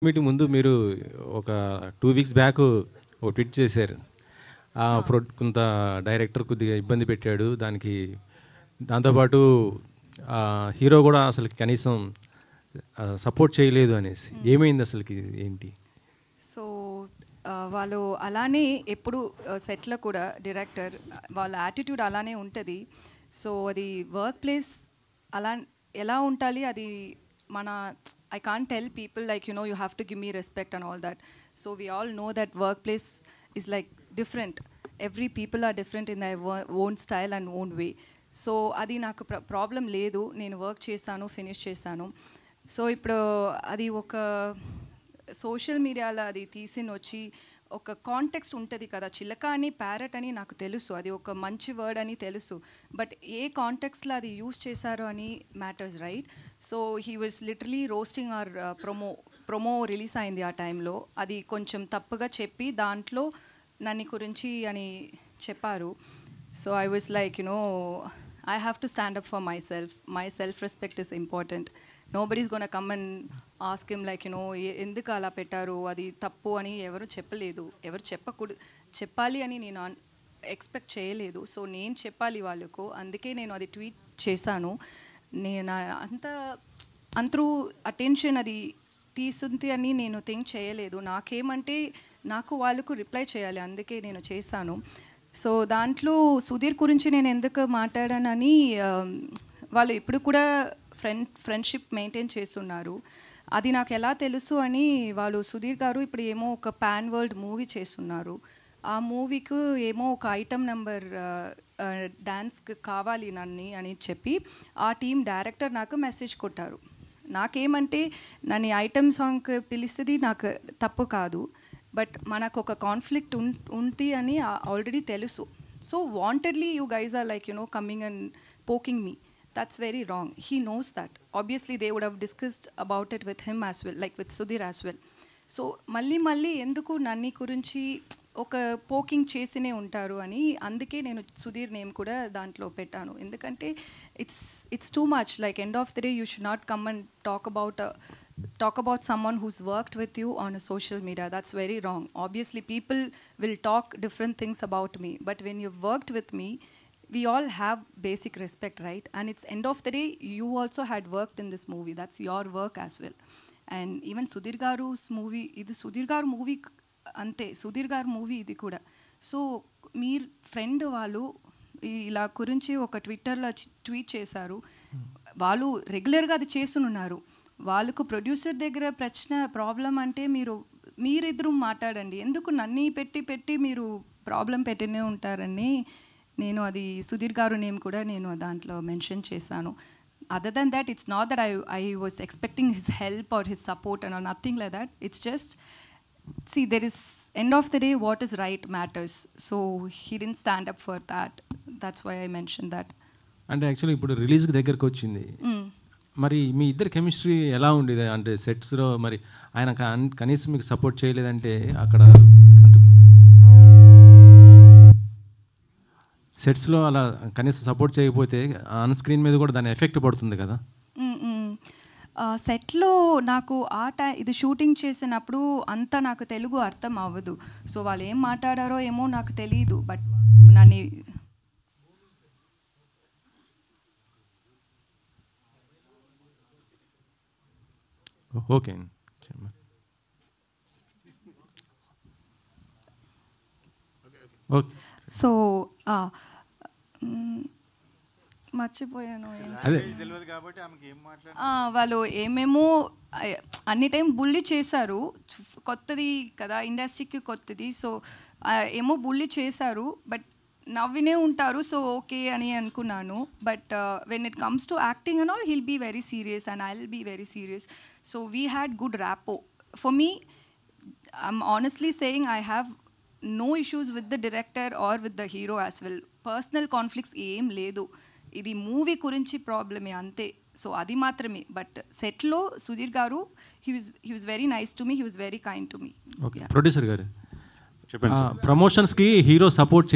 Meeting ముందు మీరు ఒక 2 వీక్స్ బ్యాక్ ఒక ట్వీట్ చేశారు. కొంత డైరెక్టర్ కొద్దిగా ఇబ్బంది పెట్టాడు. దాంతోపాటు హీరో కూడా అసలు కనీసం సపోర్ట్ చేయలేదు అనేసి. ఏమైంది అసలుకి ఏంటి? సో వాళ్ళు అలానే ఎప్పుడు సెట్లో కూడా డైరెక్టర్ వాళ్ళ యాటిట్యూడ్ అలానే ఉంటుంది. సో అది వర్క్ ప్లేస్ అలా ఎలా ఉండాలి అది మన I can't tell people like, you know, you have to give me respect and all that. So we all know that workplace is like different. Every people are different in their own style and own way. So adi naaku problem ledu, nenu work chesanu, finish chesanu. So ippudu adi oka social మీడియాలో అది తీసిని వచ్చి ఒక context ఉంటుంది కదా. చిలక అని parrot అని నాకు తెలుసు, అది ఒక మంచి వర్డ్ అని తెలుసు, బట్ ఏ కాంటెక్స్ట్లో అది యూజ్ చేశారో అని matters, right? So he was literally roasting our promo release అయింది ఆ టైంలో. అది కొంచెం తప్పుగా చెప్పి దాంట్లో నన్ను గురించి అని చెప్పారు. So I was like, you know, I have to stand up for myself. My self-respect is important. Nobody's going to come and ask him like, you know, ఎందుకు అలా పెట్టారు, అది తప్పు అని ఎవరు చెప్పలేదు. ఎవరు చెప్పాలి అని నేను ఎక్స్పెక్ట్ చేయలేదు. సో నేను చెప్పాలి వాళ్ళకు, అందుకే నేను అది ట్వీట్ చేశాను. నేను అంతరూ అటెన్షన్ అది తీసుంది అని నేను థింక్ చేయలేదు. నాకేమంటే నాకు వాళ్ళకు రిప్లై చేయాలి, అందుకే నేను చేశాను. సో దాంట్లో సుధీర్ గురించి నేను ఎందుకు మాట్లాడానని, వాళ్ళు ఇప్పుడు కూడా ఫ్రెండ్షిప్ మెయింటైన్ చేస్తున్నారు. అది నాకు ఎలా తెలుసు అని, వాళ్ళు సుధీర్ గారు ఇప్పుడు ఏమో ఒక పాన్ వరల్డ్ మూవీ చేస్తున్నారు. ఆ మూవీకి ఏమో ఒక ఐటమ్ నెంబర్ డ్యాన్స్కి కావాలి నన్ను అని చెప్పి ఆ టీం డైరెక్టర్ నాకు మెసేజ్ కొట్టారు. నాకేమంటే నన్ను ఐటమ్ సాంగ్కి పిలిస్తుంది నాకు తప్పు కాదు, బట్ మనకు ఒక కాన్ఫ్లిక్ట్ ఉంది అని ఆల్రెడీ తెలుసు. So wantedly you guys are like, you know, coming and poking me. That's very wrong. He knows that. Obviously they would have discussed about it with him as well, like with Sudheer as well. So మళ్ళీ ఎందుకు నన్ను గురించి ఒక poking చేసినే ఉంటారు అని, అందుకే నేను Sudheer name కూడా దాంట్లో పెట్టాను. ఎందుకంటే it's too much. Like end of the day you should not come and talk about someone who's worked with you on a social media. That's very wrong. Obviously people will talk different things about me, but when you've worked with me, we all have basic respect, right? And it's end of the day, you also had worked in this movie. That's your work as well. And even Sudhir Garu's movie, ఇది సుధీర్ గారు movie అంతే, సుధీర్ గారు movie ఇది కూడా. So మీ friend వాళ్ళు ఇలా గురించి ఒక ట్విట్టర్లో ట్వీట్ చేశారు. వాళ్ళు రెగ్యులర్గా అది చేస్తున్నారు. వాళ్ళకు ప్రొడ్యూసర్ దగ్గర ప్రాబ్లం అంటే మీరిద్దరూ మాట్లాడండి, ఎందుకు నన్ను పెట్టి మీరు ప్రాబ్లం పెట్టినే ఉంటారని నేను అది సుధీర్ గారు నేమ్ కూడా నేను దాంట్లో మెన్షన్ చేశాను. Other than that, it's not that I was expecting his help or his support and nothing like that. It's just see, there is end of the day what is right matters. So he didn't stand up for that. That's why I mentioned that. అంటే actually ఇప్పుడు release దగ్గరకు వచ్చింది, మరి మీ ఇద్దరు chemistry ఎలా ఉండేది? అంటే సెట్స్లో మరి ఆయన కనీసం మీకు సపోర్ట్ చేయలేదంటే అక్కడ సెట్స్లో అలా కనీసం సపోర్ట్ చేయకపోతే ఆన్ స్క్రీన్ మీద కూడా దాని ఎఫెక్ట్ పడుతుంది కదా. సెట్లో నాకు ఇది షూటింగ్ చేసినప్పుడు అంతా నాకు తెలుగు అర్థం అవ్వదు. సో వాళ్ళు ఏం మాట్లాడారో ఏమో నాకు తెలియదు, బట్ నన్ను ఓకే. సో మర్చిపోయాను. వాళ్ళు ఏమేమో అన్ని టైం బుల్లి చేశారు. కొత్తది కదా, ఇండస్ట్రీకి కొత్తది. సో ఏమో బుల్లి చేశారు, బట్ నవ్వినే ఉంటారు. సో ఓకే అని అనుకున్నాను. But when it comes to acting and all, he'll be very serious and I will be very serious. So we had good rapport. For me, I'm honestly saying, I have no issues with the director or with the hero as well. Personal conflicts ఏం లేదు, ఇది movie గురించి ప్రాబ్లమే అంతే. So అది మాత్రమే. But సెట్లో సుధీర్ గారు, he was very nice to me, he was very kind to me. Producer గారు చెప్పండి, ప్రమోషన్స్కి హీరో సపోర్ట్